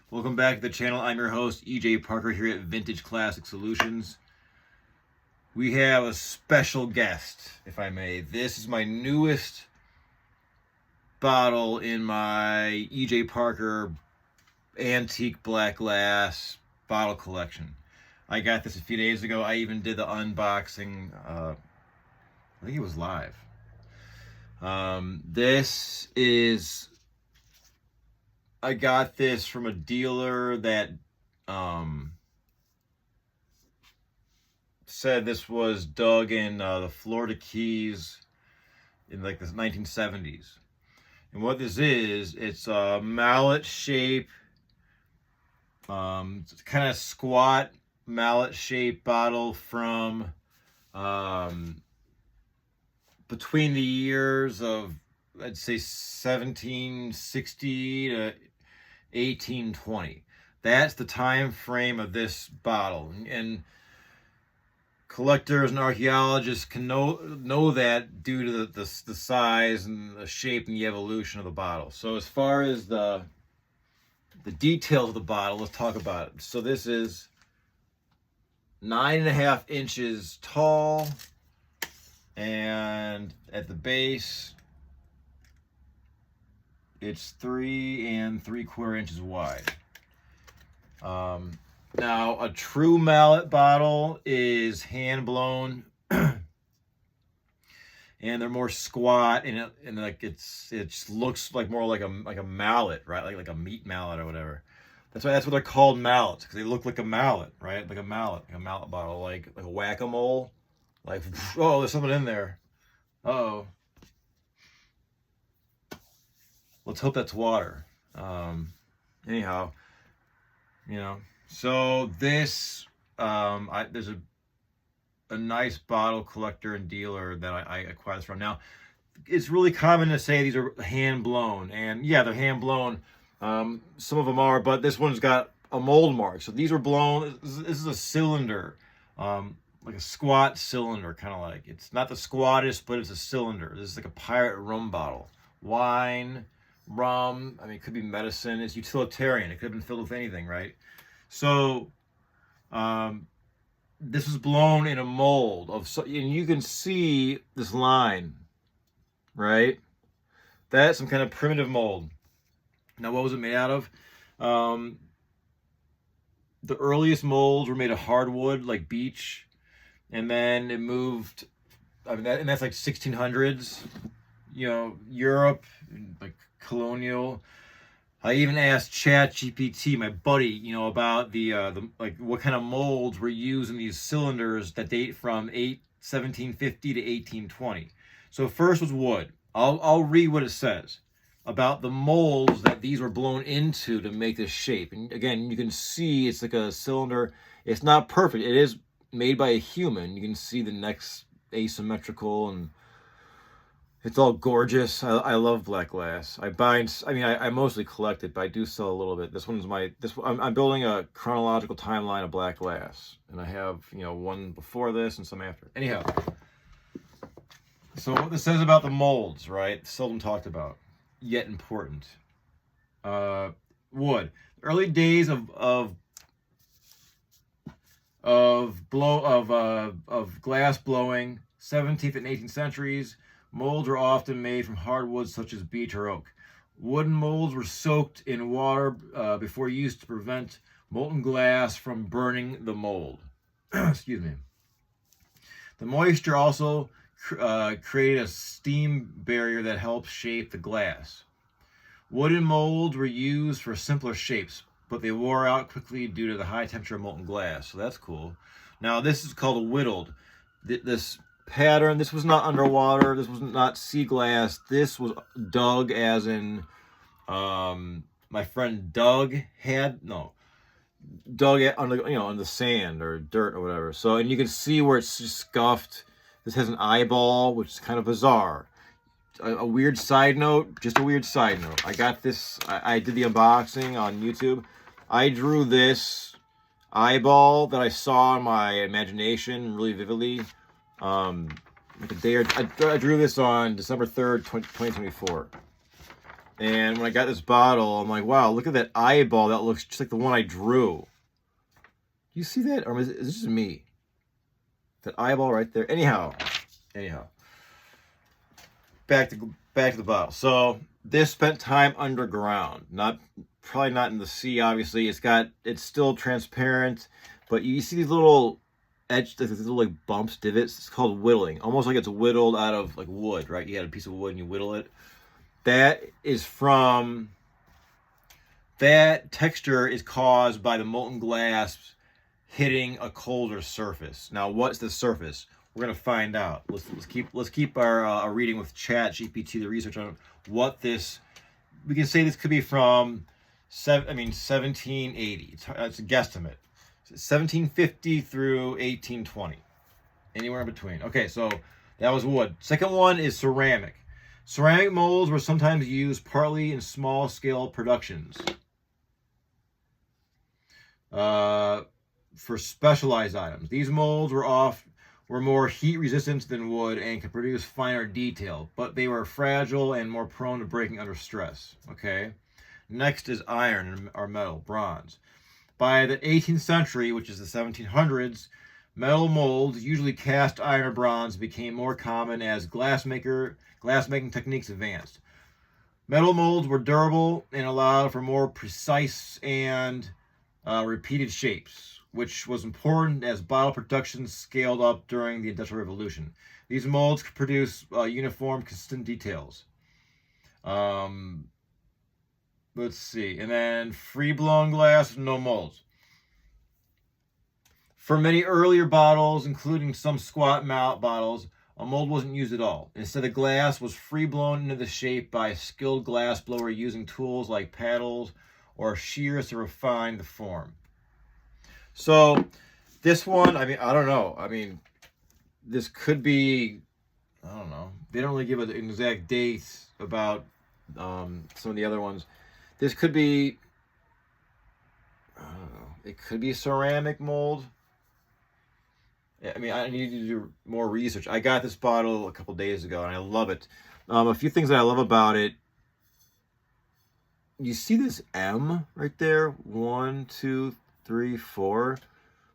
Welcome back to the channel. I'm your host, EJ Parker, here at Vintage Classic Solutions. We have a special guest, if I may. This is my newest bottle in my EJ Parker antique black glass bottle collection. I got this a few days ago. I even did the unboxing. I think it was live. I got this from a dealer that said this was dug in the Florida Keys in like the 1970s. And what this is, it's a mallet shape, kind of squat mallet shaped bottle from between the years of, I'd say, 1760 to 1820. That's the time frame of this bottle, and collectors and archaeologists can know that due to the size and the shape and the evolution of the bottle. So as far as the details of the bottle, let's talk about it. So this is 9.5 inches tall, and at the base it's 3 3/4 inches wide. Now, a true mallet bottle is hand blown, and they're more squat, and like it looks like more like a mallet, right? Like a meat mallet or whatever. That's what they're called, mallets, because they look like a mallet, right? Like a mallet bottle, like a whack-a-mole. Like, oh, there's something in there. Uh-oh. Let's hope that's water. Anyhow, so this, there's a nice bottle collector and dealer that I acquired this from. Now, it's really common to say these are hand blown, and yeah, they're hand blown. Some of them are, but this one's got a mold mark. So these were blown. This is a cylinder, like a squat cylinder, kind of like. It's not the squattest, but it's a cylinder. This is like a pirate rum bottle. Wine, rum, I mean, it could be medicine. It's utilitarian. It could have been filled with anything, right? So this was blown in a mold and you can see this line, right? That's some kind of primitive mold. Now, what was it made out of? The earliest molds were made of hardwood, like beech, and then it moved, and that's like 1600s, Europe, like colonial. I even asked ChatGPT, my buddy, about the like what kind of molds were used in these cylinders that date from 1750 to 1820. So first was wood. I'll read what it says about the molds that these were blown into to make this shape. And again, you can see it's like a cylinder. It's not perfect. It is made by a human. You can see the neck's asymmetrical, and it's all gorgeous. I love black glass. I mostly collect it, but I do sell a little bit. This one's I'm building a chronological timeline of black glass, and I have, one before this and some after. Anyhow, so what this says about the molds, right? Seldom talked about, yet important. Wood. Early days of glass blowing, 17th and 18th centuries. Molds were often made from hardwoods such as beech or oak. Wooden molds were soaked in water before use to prevent molten glass from burning the mold. Excuse me. The moisture also created a steam barrier that helped shape the glass. Wooden molds were used for simpler shapes, but they wore out quickly due to the high temperature of molten glass. So that's cool. Now, this is called a whittled. This pattern, this was not underwater, this was not sea glass, this was dug, as in my friend dug on the sand or dirt or whatever. So, and you can see where it's just scuffed. This has an eyeball, which is kind of bizarre. A weird side note, just a weird side note. I got this, I did the unboxing on YouTube. I drew this eyeball that I saw in my imagination really vividly. Like a day I drew this on December 3rd, 2024. And when I got this bottle, I'm like, wow, look at that eyeball. That looks just like the one I drew. You see that? Or is this just me? That eyeball right there. Anyhow. Back to the bottle. So this spent time underground. Probably not in the sea, obviously. It's still transparent, but you see these little these little like bumps, divots. It's called whittling. Almost like it's whittled out of like wood, right? You had a piece of wood and you whittle it. That texture is caused by the molten glass hitting a colder surface. Now, what's the surface? We're gonna find out. Let's keep our reading with ChatGPT, the research on what this. We can say this could be from 1780. It's a guesstimate. 1750 through 1820. Anywhere in between. Okay, so that was wood. Second one is ceramic. Ceramic molds were sometimes used partly in small-scale productions. For specialized items. These molds were more heat resistant than wood and could produce finer detail, but they were fragile and more prone to breaking under stress. Okay. Next is iron or metal, bronze. By the 18th century, which is the 1700s, metal molds, usually cast iron or bronze, became more common as glass-making techniques advanced. Metal molds were durable and allowed for more precise and repeated shapes, which was important as bottle production scaled up during the Industrial Revolution. These molds could produce uniform, consistent details. Let's see. And then free-blown glass, no molds. For many earlier bottles, including some squat mallet bottles, a mold wasn't used at all. Instead, the glass was free-blown into the shape by a skilled glass blower using tools like paddles or shears to refine the form. So this one, I don't know. This could be, I don't know. They don't really give an exact date about some of the other ones. This could be, I don't know. It could be ceramic mold. I need to do more research. I got this bottle a couple days ago and I love it. A few things that I love about it. You see this M right there? 1, 2, 3, 4.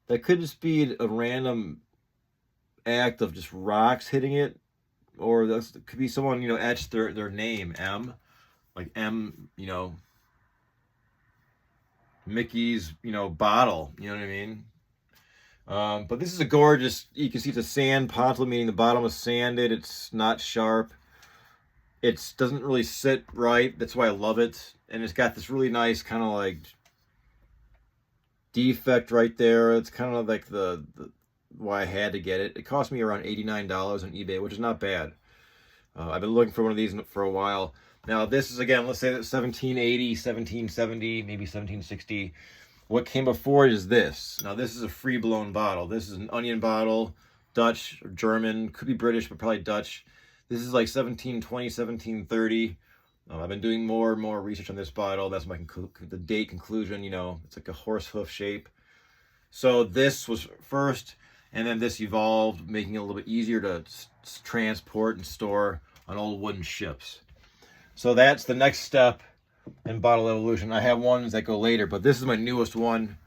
That could just be a random act of just rocks hitting it. Or that could be someone, etched their name, M. Like M, Mickey's, bottle. You know what I mean? But this is a gorgeous, you can see it's a sand pontil, meaning the bottom is sanded. It's not sharp. It doesn't really sit right. That's why I love it. And it's got this really nice kind of like defect right there. It's kind of like the why I had to get it. It cost me around $89 on eBay, which is not bad. I've been looking for one of these for a while. Now this is, again, let's say that 1780, 1770, maybe 1760. What came before it is this. Now this is a free-blown bottle. This is an onion bottle, Dutch or German, could be British, but probably Dutch. This is like 1720, 1730. I've been doing more and more research on this bottle. That's the date conclusion. It's like a horse hoof shape. So this was first, and then this evolved, making it a little bit easier to transport and store on old wooden ships. So that's the next step in bottle evolution. I have ones that go later, but this is my newest one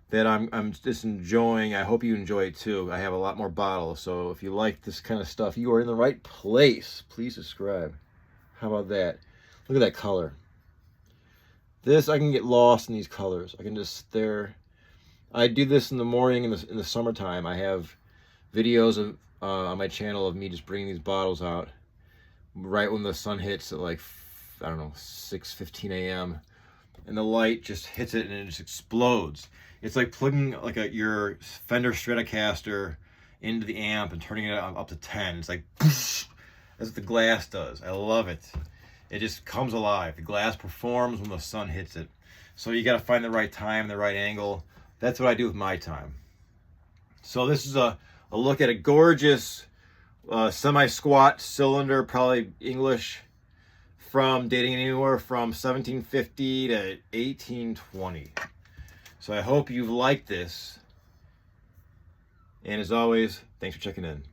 that I'm just enjoying. I hope you enjoy it too. I have a lot more bottles, so if you like this kind of stuff, you are in the right place. Please subscribe. How about that? Look at that color. This, I can get lost in these colors. I can just stare. I do this in the morning in the summertime. I have videos of on my channel of me just bringing these bottles out right when the sun hits at like, I don't know, 6:15 a.m. and the light just hits it and it just explodes. It's like plugging like your Fender Stratocaster into the amp and turning it up to 10. It's like, poosh. That's what the glass does. I love it. It just comes alive. The glass performs when the sun hits it. So you got to find the right time, the right angle. That's what I do with my time. So this is a look at a gorgeous semi-squat cylinder, probably English, dating anywhere from 1750 to 1820. So I hope you've liked this. And as always, thanks for checking in.